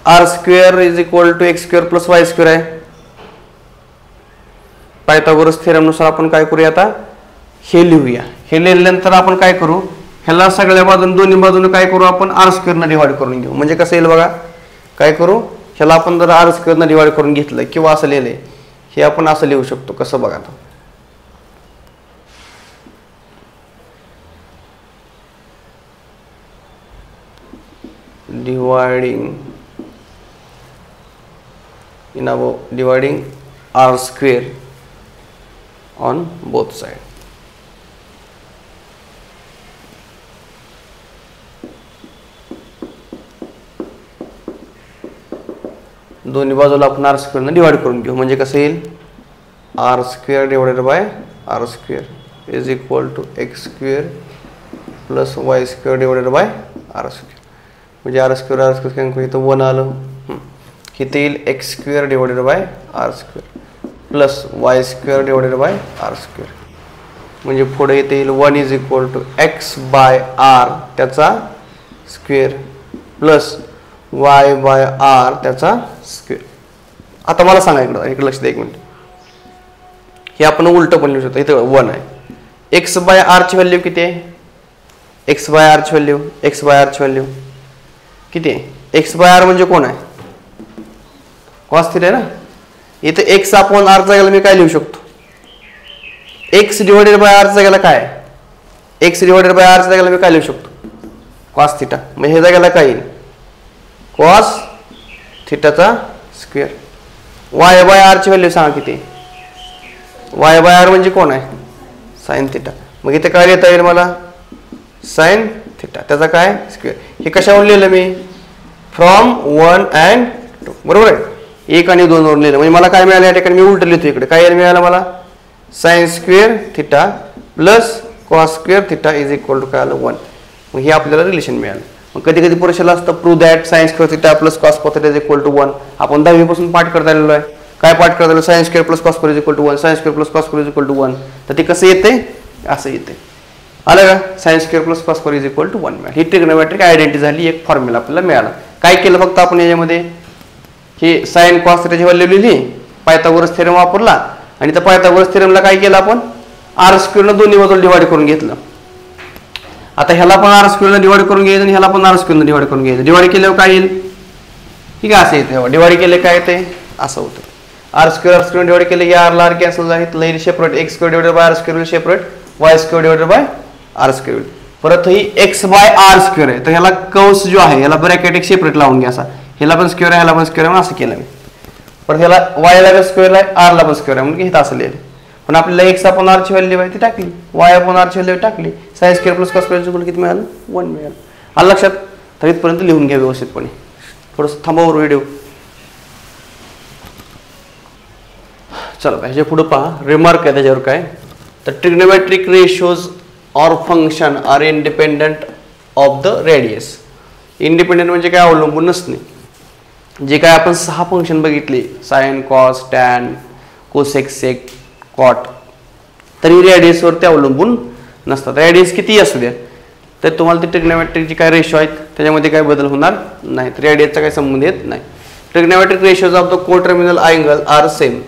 R square is equal to x square plus Y square आहे. पायथागोरस थेरम नुसार आपण काय करूया? आता हे लिहूया. हे लिहिल्यानंतर आपण काय करू? ह्याला सगळ्या बाजून दोन्ही बाजूने काय करू? आपण R स्क्वेअर न डिवाइड करून घेऊ. म्हणजे कसं येईल बघा? काय करू? ह्याला आपण जर R स्क्वेअर न डिवाइड करून घेतलं किंवा असं लिहिलंय हे आपण असं लिहू शकतो. कसं बघा? आता dividing R square on both sides. दोन्ही बाजूला आपण R स्क्वेअर ने डिवाइड करून घेऊ. म्हणजे कसं येईल? R square divided by R square is equal to x square plus Y square divided by R square. म्हणजे R स्क्वेअर कॅन्सल इथं 1 आलं. इथे येईल X square divided by R square plus Y square divided by R square. म्हणजे पुढे येते येईल 1 is equal to X by R त्याचा square plus Y by R त्याचा स्क्वेअर. आता मला सांगा इकडे लक्ष द्या एक मिनिट. हे आपण उलटं पण लिहू शकतो. इथं 1 आहे. एक्स बाय आर ची व्हॅल्यू किती आहे? एक्स बाय आर ची व्हॅल्यू किती आहे? एक्स बाय आर म्हणजे कोण आहे? कॉस थीटा आहे ना. इथे एक्स अपॉन आर जागेला मी काय लिहू शकतो? एक्स डिवायडेड बाय आर जागेला काय? एक्स डिवायडेड बाय आर जागेला मी काय लिहू शकतो? Cos theta. म्हणजे हे जागेला काय येईल? कॉस थीटाचा स्क्वेअर. वाय बाय आर ची व्हॅल्यू सांगा किती? वाय बाय आर म्हणजे कोण आहे? Sine theta. मग इथे काय लिहिता येईल मला? साइन थीटा त्याचा काय स्क्वेअर. हे कशावर लिहिलं मी? फ्रॉम 1 and 2 बरोबर आहे. 1 आणि 2 वरून लिहिलं म्हणजे मला काय मिळालं? या ठिकाणी मी उलट लिहितो. इकडे काय मिळालं मला? Sine square theta plus cos square theta is equal to काय आलं? 1. मग हे आपल्याला रिलेशन मिळालं. मग कधी कधी परीक्षेला असतं prove that sine square theta plus cos square theta is equal to 1. आपण 10वी पासून पाठ करता आलेलो आहे. काय पाठ करता आलो? Sine square plus cos square is equal to 1. Sine square plus cos square is equal to 1. तर ते कसं येते? असं येते. आलं का? Sine square plus cos square is equal to 1 ही ट्रिग्नोमेट्रिक आयडेंटिटी झाली. एक फॉर्म्युला आपल्याला मिळाला. काय केलं फक्त आपण याच्यामध्ये? हे साइन कॉस थीटाची व्हॅल्यू लिहिली, पायथागोरस थेरम वापरला आणि त्या पायथागोरस थेरमला काय केलं आपण? आर स्क्वेअरनं दोन्ही बाजूला डिवाइड करून घेतलं. आता ह्याला पण आर स्क्वेअरनं डिवाइड करून घ्यायचं आणि ह्याला पण आर स्क्वेअरनं डिवाइड करून घ्यायचं. डिवाइड केल्यावर काय येईल? ठीक आहे असं येते. डिवाइड केले काय येते? असं होतं. आर स्क्वेअर डिवाइड केले की आरला आर कॅन्सल झाले. लई separate x square divided by r square separate y square divided by r square. परत ही एक्स बाय आर स्क्वेअर आहे तर ह्याला कंस जो आहे ह्याला ब्रॅकेट एक सेपरेट लावून घ्या. असा ह्याला पण स्क्वेअर आहे ह्याला पण स्क्वेअर आहे असं केलं मी. परत ह्याला वायला पण स्क्वेअर आहे आरला पण स्क्वेअर आहे म्हणजे हे असं लिहिलं. पण आपल्याला एक्स अपॉन आर ची व्हॅल्यू आहे ती टाकली, वाय अपॉन आर ची व्हॅल्यू टाकली. Sign square plus cos square किती मिळालं? 1 मिळालं. आलं लक्षात? तर इथपर्यंत लिहून घ्या व्यवस्थितपणे. थोडंसं थांबावर व्हिडिओ. चला ह्याच्या पुढे पहा. रिमार्क आहे त्याच्यावर काय तर ट्रिग्नोमेट्रिक रेशोज और function are independent of the radius. Independent म्हणजे काय? अवलंबून नसणे. जे काय आपण 6 फंक्शन बघितले sine cos tan cosec sec cot तरी रेडियसवर ते अवलंबून नसतात. रेडियस किती असू द्या तर तुम्हाला ते ट्रिग्नोमेट्रिक जे काय रेशो आहेत त्याच्यामध्ये काय बदल होणार नाही. रेडियसचा काही संबंध येत नाही. Trigonometric ratios of the coterminal angle are same.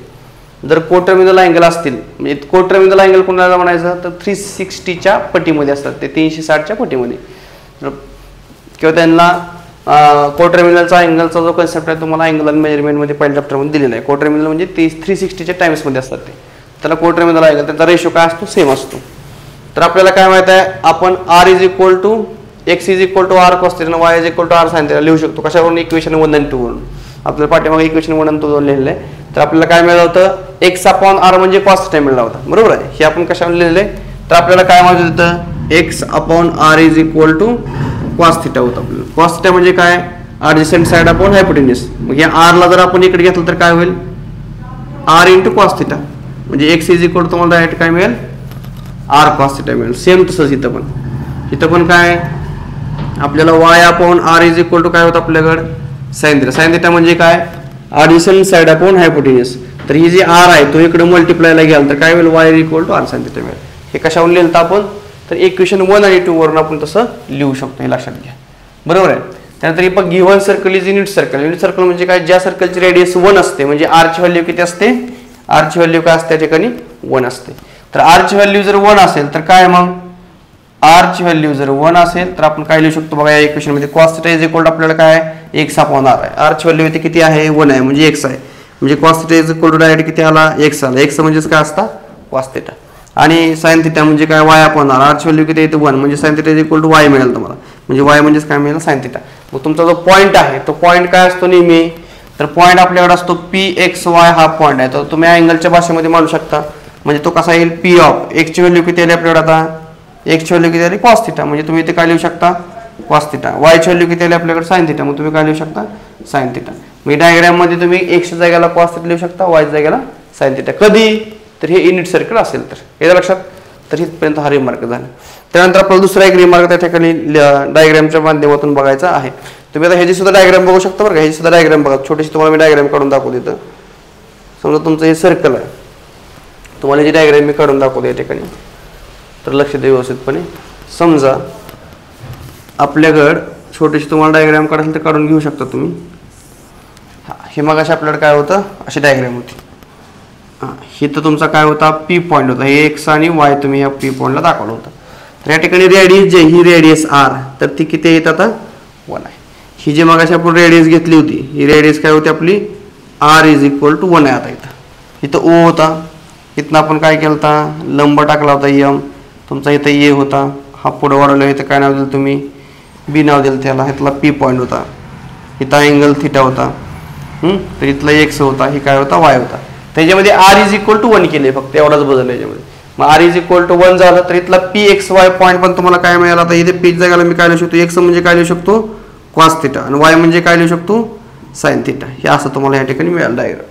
जर कोटर्मिनल अँगल असतील म्हणजे कोटर्मिनल अँगल कोणाला म्हणायचं तर 360च्या पटीमध्ये असतात. ते 360च्या पटीमध्ये किंवा त्यांना कोटर्मिनलचा अँगलचा जो कन्सेप्ट आहे तुम्हाला अँगल मेजरमेंटमध्ये पहिल्या चॅप्टरमध्ये दिलेला आहे. कोटर्मिनल म्हणजे 360च्या टाइम्समध्ये असतात ते. त्याला कोटर्मिनल अँगल त्यांचा रेशो काय असतो? सेम असतो. तर आपल्याला काय माहित आहे? आपण r is equal to x is equal to r cos theta y is equal to r sine theta लिहू शकतो. कशावरून? इक्वेशन 1 आणि 2 वरून. आपल्याला पाठीमागे इक्वेशन 1 आणि 2 लिहिलेलं आहे. तर आपल्याला काय मिळालं होतं? एक्स अपॉन आर म्हणजे कॉस थीटा मिळाला होता. बरोबर आहे. हे आपण कशावर लिहिलेलं आहे? तर आपल्याला काय माहित होतं? X upon r is equal to cos theta होतं. आपल्याला कॉस थीटा म्हणजे काय? Adjacent side upon hypotenuse. मग या आरला जर आपण इकडे घेतलं तर काय होईल? आर इंटू कॉस थीटा म्हणजे एक्स इज इक्वल टू तुम्हाला डायरेक्ट काय मिळेल? आर कॉस थीटा मिळेल. सेम तसंच इथं पण काय आपल्याला y upon r is equal to काय होतं आपल्याकडे? Sine theta. साइन थीटा म्हणजे काय? Addition side upon hypotenuse. तर ही जी आर आहे तो इकडे मल्टिप्लायला घ्याल तर काय होईल? Y equal to r sine theta मिळेल. हे कशावरून लिहिलं तर आपण तर इक्वेशन 1 आणि 2 वरून आपण तसं लिहू शकतो. हे लक्षात घ्या. बरोबर आहे. त्यानंतर हे पण given circle is unit circle. Unit circle म्हणजे काय? ज्या सर्कलची रेडियस 1 असते म्हणजे आर ची व्हॅल्यू किती असते? आर ची व्हॅल्यू काय असते? त्या ठिकाणी 1 असते. तर आर ची व्हॅल्यू जर 1 असेल तर काय मग? आर ची व्हॅल्यू जर 1 असेल तर आपण काय लिहू शकतो बघा या इक्वेशन मध्ये? Cos theta is equal to आपल्याला काय? एक्स अपॉन आर आहे. आर ची व्हॅल्यू इथे किती आहे? 1 आहे म्हणजे एक्स आहे. म्हणजे cos theta is equal to direct किती आला? एक्स आला. एक्स म्हणजेच काय असता? Cos theta. आणि साइन थीटा म्हणजे काय? Y upon r. आर ची व्हॅल्यू किती येते? 1 म्हणजे sine theta is equal to y मिळेल तुम्हाला. म्हणजे वाय म्हणजेच काय मिळेल? Sign theta. मग तुमचा जो पॉईंट आहे तो पॉईंट काय असतो नेहमी? तर पॉईंट आपल्याकडे असतो पी एक्स वाय हा पॉईंट आहे. तर तुम्ही अँगलच्या भाषेमध्ये मांडू शकता. म्हणजे तो कसा येईल? पी ऑफ एक्स ची व्हॅल्यू किती आली आपल्याकडे? आता एक्स ची व्हॅल्यू किती आली? Cos theta. म्हणजे तुम्ही इथे काय लिहू शकता? Cos theta. वाय ची व्हॅल्यू किती आली आपल्याकडे? Sine theta. मग तुम्ही काय लिहू शकता? Sign theta. मग डायग्राम मध्ये तुम्ही एक्सच्या जागेला कॉस थीटा लिहू शकता, वायच्या जागेला साइन थीटा. कधी? तर हे युनिट सर्कल असेल तर. हे लक्षात. तर इथपर्यंत हा रिमार्क झाला. त्यानंतर आपल्याला दुसरा एक रिमार्क त्या ठिकाणी डायग्रामच्या माध्यमातून बघायचा आहे. तुम्ही आता ह्याची सुद्धा डायग्राम बघू शकता बरं का. ह्याची सुद्धा डायग्राम बघा. छोटीशी तुम्हाला मी डायग्राम काढून दाखवतो इथं. समजा तुमचं हे सर्कल आहे. तुम्हाला जी डायग्राम मी काढून दाखवतो या ठिकाणी. तर लक्ष द्या व्यवस्थितपणे. समजा आपल्याकडं छोटीशी तुम्हाला डायग्राम काढायला तर काढून घेऊ शकता तुम्ही. हे मग अशा आपल्याकडे काय होतं, अशी डायग्राम होती. ही तर तुमचा काय होता, पी पॉईंट होता. हे एक्स आणि वाय तुम्ही ह्या पी पॉईंटला दाखवलं होतं. तर या ठिकाणी रेडियस जे ही रेडियस आर, तर ती किती येत आता 1 आहे. ही जी मग अशी आपण रेडियस घेतली होती, ही रेडियस काय होती आपली आर इज इक्वल टू 1 आहे. आता इथं ओ होता, इथनं आपण काय केलं होता, लंब टाकला होता एम. तुमचा इथं ए होता, हा पुढं वाढवला. इथं काय नाव दिलं तुम्ही, बी नाव दिलं त्याला. इथला पी पॉईंट होता, इथं अँगल थिटा होता. तर इथला एक्स होता, ही काय होता वाय होता. त्याच्यामध्ये आर इज इक्वल टू 1 केले, फक्त एवढाच बदल याच्यामध्ये. मग आर इज इक्वल टू 1 झालं तर इथला पी एक्स वाय पॉईंट पण तुम्हाला काय मिळाला. आता इथे पी जागाला मी काय लिहू शकतो, एक्स म्हणजे काय लिहू शकतो कॉस थिटा, आणि वाय म्हणजे काय लिहू शकतो साइन थिटा. हे असं तुम्हाला या ठिकाणी मिळालं डायग्राम.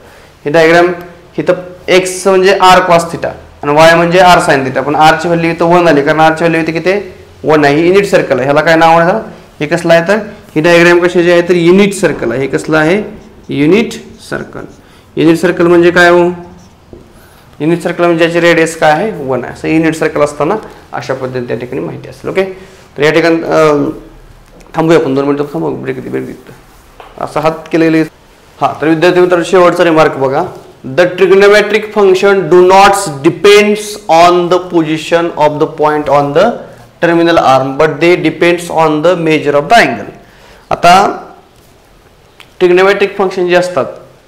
हे डायग्राम इथं एक्स म्हणजे आर कॉस थिटा आणि वाय म्हणजे आर साइन थिटा. पण आरची व्हॅल्यू इथं 1 आली, कारण आरची व्हॅल्यू इथे किती 1 आहे. ही युनिट सर्कल आहे. ह्याला काय नाव आहे, हे कसलं आहे तर ही डायग्राम कशाची आहे तर युनिट सर्कल आहे. हे कसलं आहे, युनिट सर्कल. युनिट सर्कल म्हणजे काय हो, युनिट सर्कल म्हणजे ज्याची रेडियस काय आहे 1 आहे. असं युनिट सर्कल असताना अशा पद्धतीने त्या ठिकाणी माहिती असेल. ओके, तर या ठिकाणी थांबूया आपण 2 मिनिटं थांबू. ब्रेक असं हात केलेले. हां, तर विद्यार्थी मित्रांनो शेवटचा रिमार्क बघा. The trigonometric function do not depends on the position of the point on the terminal arm but they depends on the measure of the angle. आता ट्रिग्नोमेट्रिक फंक्शन जे असतात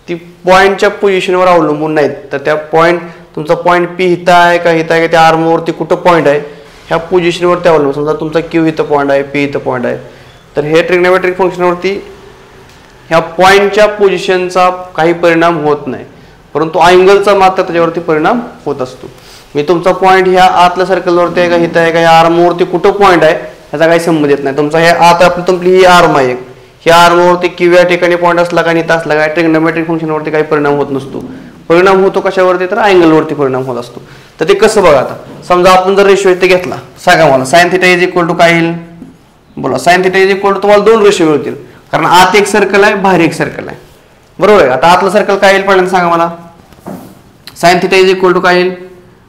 ती पॉईंटच्या पोझिशनवर अवलंबून नाहीत. तर त्या पॉईंट तुमचा पॉईंट पी इथं आहे का इथं आहे का, त्या आर्मवरती कुठं पॉईंट आहे ह्या पोझिशनवरती अवलंबून. समजा तुमचा क्यू इथं पॉईंट आहे, पी इथं पॉईंट आहे, तर हे ट्रिग्नोमेट्रिक फंक्शनवरती ह्या पॉईंटच्या पोझिशनचा काही परिणाम होत नाही, परंतु अँगलचा मात्र त्याच्यावरती परिणाम होत असतो. मी तुमचा पॉईंट ह्या आतल्या सर्कलवरती आहे का इथं आहे का, या आर्मवरती कुठं पॉईंट आहे ह्याचा काही संबंध येत नाही. तुमचा हे आत आपली तुमची ही आर्म आहे, ह्या आर्मवरती किंवा या ठिकाणी पॉईंट असला का इथं असला का, ट्रिग्नोमेट्रिक फंक्शनवरती काही परिणाम होत नसतो. परिणाम होतो कशावरती तर अँगलवरती परिणाम होत असतो. तर ते कसं बघा. आता समजा आपण जर रेशो इथे घेतला, सांगा मला sine theta is equal to काय येईल, बोला. Sine theta is equal to तुम्हाला 2 रेशो मिळतील, कारण आत एक सर्कल आहे बाहेर एक सर्कल आहे, बरोबर आहे. आता आतलं सर्कल काय येईल पहिल्यांदा सांगा मला. Sine theta is equal to काय येईल,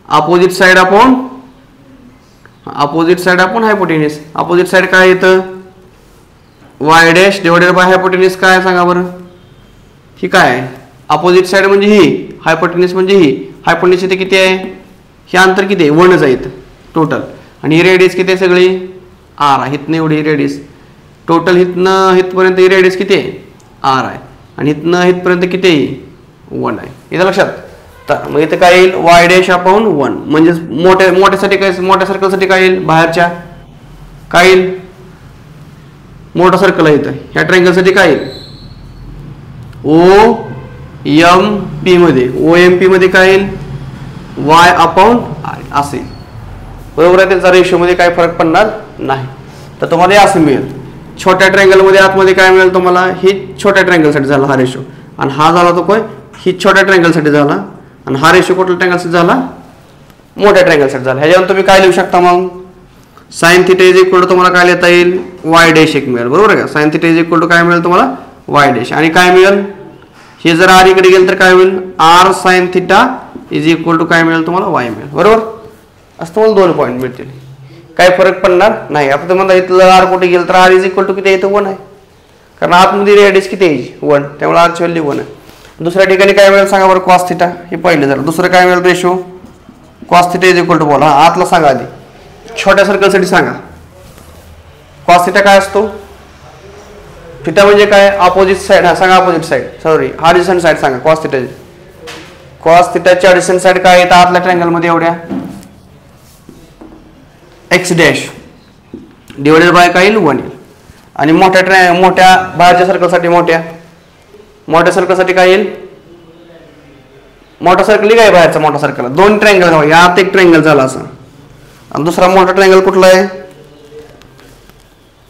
opposite side upon hypotenuse. Opposite side काय येतं y dash divided by hypotenuse. काय सांगा बरं, ही काय आहे अपोजिट साइड म्हणजे ही, हायपोटेन्यूस म्हणजे ही. हायपोटेन्यूस इथे किती आहे, हे अंतर किती आहे 1च आहे टोटल, आणि ही रेडियस किती आहे सगळी आर आहे. इथनं एवढी रेडियस टोटल, इथनं इथपर्यंत ही रेडियस किती आहे आर आहे, आणि इथनं इथपर्यंत किती आहे 1 आहे. इथं लक्षात. तर मग इथं काय येईल वाय डॅश अपॉन 1, म्हणजे मोठ्यासाठी काय, मोठ्या सर्कलसाठी काय येईल बाहेरच्या काय येईल, मोठा सर्कल आहे इथं. ह्या ट्रायंगलसाठी काय येईल ओ एम पी मध्ये, ओ एम पी मध्ये काय येईल वाय अपॉन आय असेल, बरोबर आहे. त्याचा रेशोमध्ये काय फरक पडणार नाही. तर तुम्हाला असं मिळेल. छोट्या ट्रायंगलमध्ये आतमध्ये काय मिळेल तुम्हाला, ही छोट्या ट्रायंगलसाठी झाला हा रेशो, आणि हा झाला तो काय ही छोट्या ट्रायंगलसाठी झाला, आणि हा रेशो कुठल्या ट्रायंगलसाठी झाला मोठ्या ट्रायंगलसाठी झाला. ह्याच्यावर तुम्ही काय लिहू शकता मग, sine theta is equal to तुम्हाला काय लिहिता येईल वाय डॅश एक मिळेल, बरोबर आहे का. Sine theta is equal to काय मिळेल तुम्हाला वाय डॅश, आणि काय मिळेल हे जर आर इकडे गेलं तर काय होईल r sine theta is equal to काय मिळेल तुम्हाला वाय मिळेल, बरोबर. असं तुम्हाला 2 पॉईंट मिळतील, काय फरक पडणार नाही. आता तुम्हाला इथलं आर कुठे गेलं तर आर इज इक्वल टू किती येतं 1 आहे, कारण आतमध्ये रेडियस किती आहे 1, त्यामुळे आरची व्हॅल्यू 1 आहे. दुसऱ्या ठिकाणी काय मिळेल सांगा बरं कॉस थिटा, हे पहिलं झालं. दुसरं काय मिळेल ratio cos theta is equal to बोला. आतला सांगा आधी, छोट्या सर्कलसाठी सांगा कॉस थिटा काय असतो. थिटा म्हणजे काय अपोजिट साइड, हा सांगा opposite side, sorry horizontal side सांगा कॉस थिटा. कॉस थिटाची हॉरिझॉन्टल साइड काय येतं आतल्या ट्रायंगल मध्ये एवढ्या एक्स डॅश डिवायडेड बाय काय येईल 1 येईल, आणि मोठ्या बाहेरच्या सर्कलसाठी मोठ्या सर्कलसाठी काय येईल, मोठा सर्कल काय बाहेरचा मोठा सर्कल, 2 ट्रायंगल यात एक ट्रायंगल झाला असं, आणि दुसरा मोठा ट्रायंगल कुठला आहे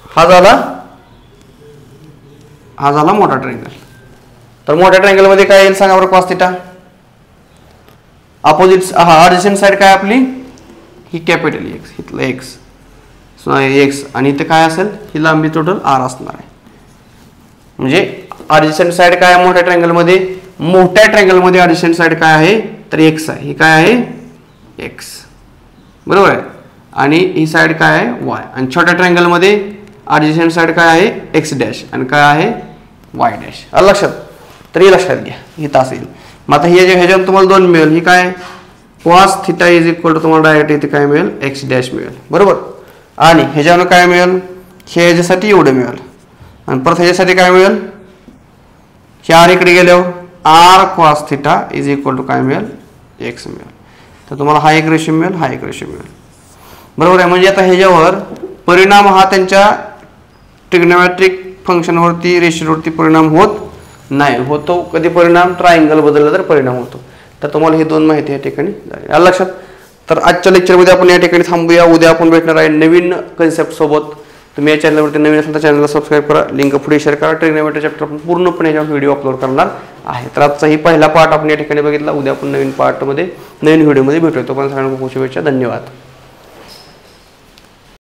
हा झाला मोठा ट्रायंगल. तर मोठ्या ट्रायंगल मध्ये काय येईल सांगा बरं cos theta. Opposite horizontal side काय आपली ही कॅपिटल एक्स, इथलं एक्स, आणि इथे काय असेल ही लांबी टोटल आर असणार आहे. म्हणजे हॉरिझॉन्टल साइड काय आहे मोठ्या ट्रायंगलमध्ये हॉरिझॉन्टल साइड काय आहे तर एक्स आहे, ही काय आहे एक्स, बरोबर आहे. आणि ही साईड काय आहे वाय, आणि छोट्या ट्रायंगलमध्ये ॲडजस्टंट साईड काय आहे एक्स डॅश आणि काय आहे वाय डॅश. आलं लक्षात. तर हे लक्षात घ्या, ही तास येईल. मग आता हे जे ह्याच्यावर तुम्हाला 2 मिळेल, ही काय cos θ इज इक्वल टू तुम्हाला डायरेक्ट इथे काय मिळेल एक्स डॅश मिळेल बरोबर. आणि ह्याच्यावर काय मिळेल हे ह्याच्यासाठी एवढं मिळेल, आणि परत ह्याच्यासाठी काय मिळेल हे आर इकडे गेल्यावर R cos θ is equal to काय मिळेल एक्स मिळेल. तर तुम्हाला हा एक रेशो मिळेल, हा एक रेशो मिळेल बरोबर आहे. म्हणजे आता ह्याच्यावर परिणाम हा त्यांच्या ट्रिग्नोमेट्रिक फंक्शनवरती रेशोवरती परिणाम होत नाही. होतो कधी परिणाम ट्रायंगल बदलला तर परिणाम होतो. तर तुम्हाला हे 2 माहिती या ठिकाणी झाली. आलं लक्षात. तर आजच्या लेक्चरमध्ये आपण या ठिकाणी थांबूया. उद्या आपण भेटणार आहे नवीन कन्सेप्ट सोबत. तुम्ही या चॅनलवरती नवीन असाल तर चॅनलला सबस्क्राईब करा, लिंक पुढे शेअर करा. ट्रिग्नोमेट्री चॅप्टर आपण पूर्णपणे याच्यावर व्हिडिओ अपलोड करणार आहे. तर आजचा ही पहिला पार्ट आपण या ठिकाणी बघितला. उद्या आपण नवीन पार्टमध्ये नवीन व्हिडिओमध्ये भेटूया. तोपर्यंत सगळ्यांना खूप शुभेच्छा. धन्यवाद.